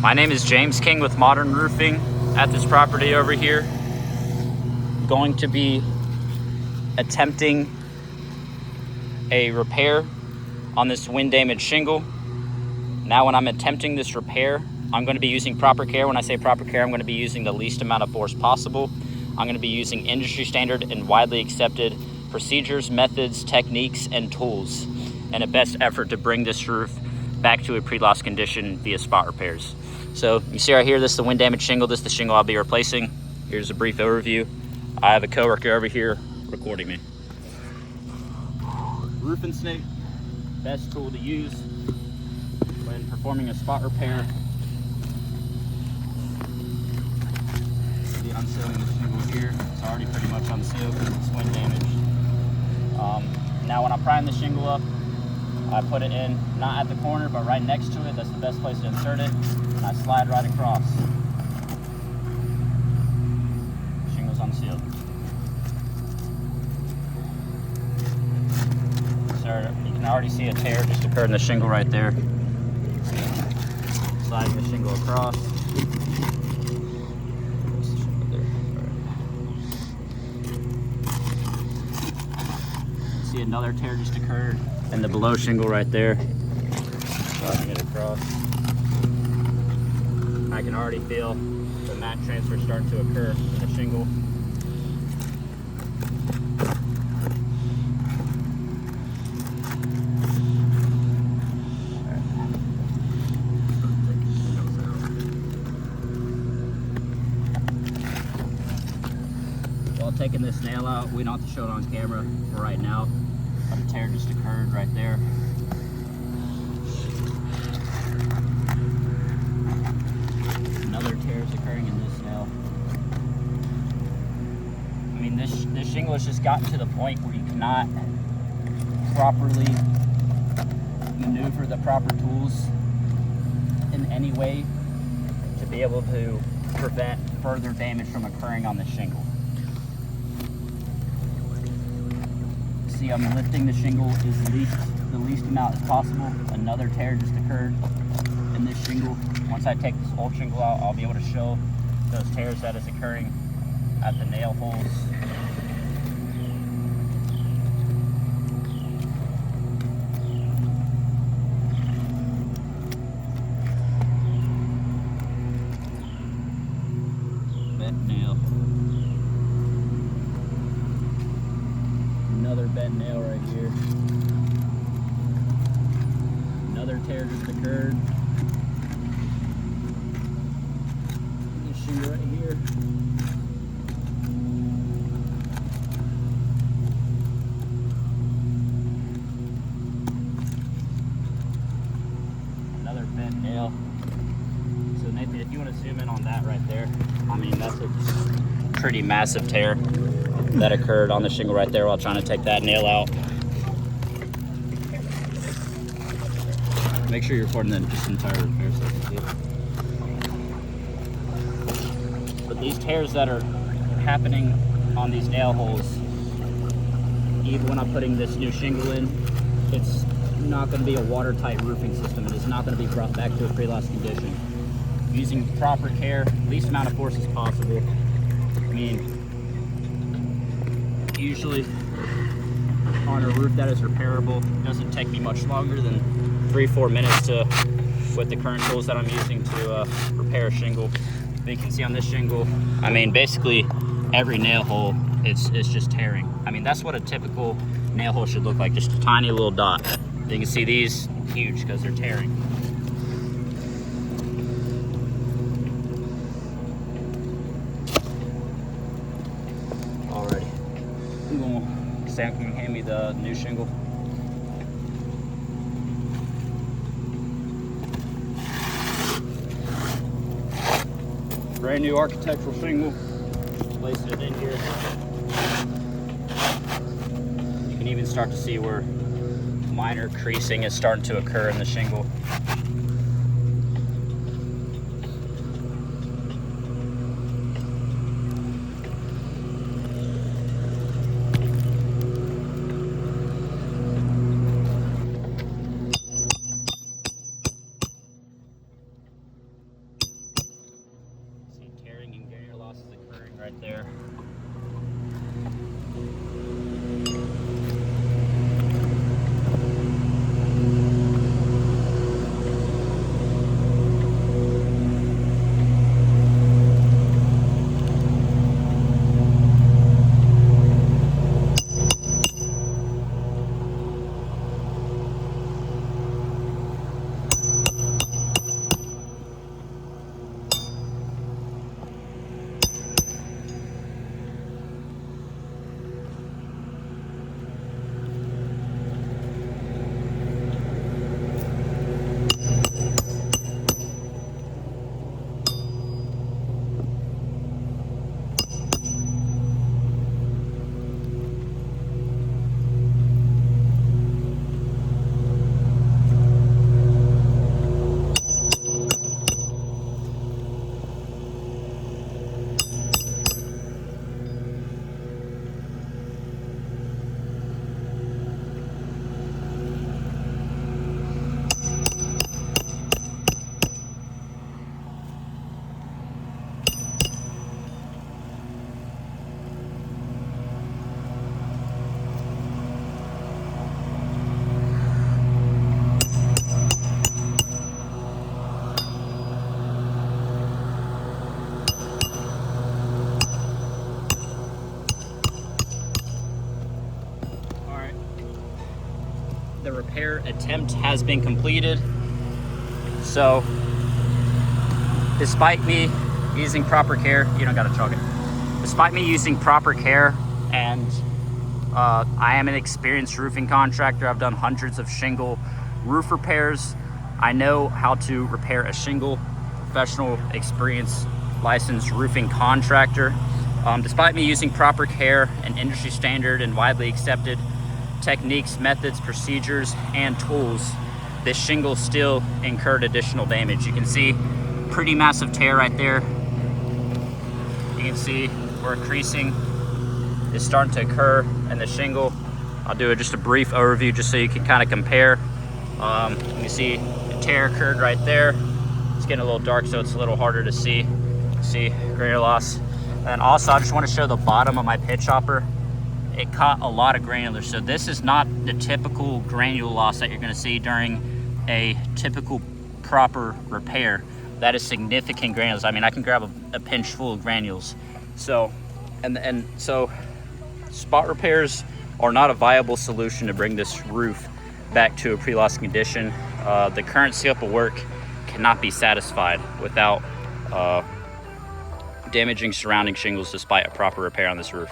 My name is James King with Modern Roofing at this property over here. Going to be attempting a repair on this wind damaged shingle. Now when I'm attempting this repair, I'm going to be using proper care. When I say proper care, I'm going to be using the least amount of force possible. I'm going to be using industry standard and widely accepted procedures, methods, techniques, and tools in a best effort to bring this roof back to a pre-loss condition via spot repairs. So you see right here, this is the wind damaged shingle. This is the shingle I'll be replacing. Here's a brief overview. I have a coworker over here recording me. Roofing snake, best tool to use when performing a spot repair. The unsealing the shingle here, it's already pretty much unsealed because it's wind damaged. Now when I prime the shingle up, I put it in, not at the corner, but right next to it. That's the best place to insert it. And I slide right across. Shingle's unsealed. Sir, you can already see a tear just occurred in the shingle right there. Sliding the shingle across. See another tear just occurred in the below shingle right there. Sliding it across. I can already feel the mat transfer starting to occur in the shingle. While taking this nail out, we don't have to show it on camera for right now, but a tear just occurred right there. Another tear is occurring in this nail. I mean, this shingle has just gotten to the point where you cannot properly maneuver the proper tools in any way to be able to prevent further damage from occurring on the shingle. See, I'm lifting the shingle the least amount as possible. Another tear just occurred in this shingle. Once I take this old shingle out, I'll be able to show those tears that is occurring at the nail holes. Bent nail. Another bent nail right here. Another tear just occurred. This shingle right here. Another bent nail. So Nathan, if you want to zoom in on that right there, I mean, that's a pretty massive tear that occurred on the shingle right there while trying to take that nail out. Make sure you're recording the entire repair so I can see it. But these tears that are happening on these nail holes, even when I'm putting this new shingle in, it's not going to be a watertight roofing system. It is not going to be brought back to a pre-loss condition. Using proper care, least amount of force as possible. I mean, usually on a roof that is repairable, it doesn't take me much longer than 3-4 minutes with the current tools that I'm using to repair a shingle. But you can see on this shingle, I mean, basically every nail hole, it's just tearing. I mean, that's what a typical nail hole should look like, just a tiny little dot. You can see these huge because they're tearing. Alrighty. Sam, can you hand me the new shingle? Brand new architectural shingle. Placing it in here. You can even start to see where minor creasing is starting to occur in the shingle. right there. The repair attempt has been completed. So, despite me using proper care, you don't gotta chug it. Despite me using proper care, and I am an experienced roofing contractor. I've done hundreds of shingle roof repairs. I know how to repair a shingle. Professional, experienced, licensed roofing contractor. Despite me using proper care and industry standard and widely accepted techniques, methods, procedures, and tools, this shingle still incurred additional damage. You can see pretty massive tear right there. You can see where creasing is starting to occur in the shingle. I'll do just a brief overview just so you can kind of compare. You can see the tear occurred right there. It's getting a little dark, so it's a little harder to see. See granular loss. And also, I just want to show the bottom of my pitch hopper. It caught a lot of granular. So this is not the typical granule loss that you're going to see during a typical proper repair. That is significant granules. I mean, I can grab a pinch full of granules. So, and so spot repairs are not a viable solution to bring this roof back to a pre-loss condition. The current scope of work cannot be satisfied without damaging surrounding shingles despite a proper repair on this roof.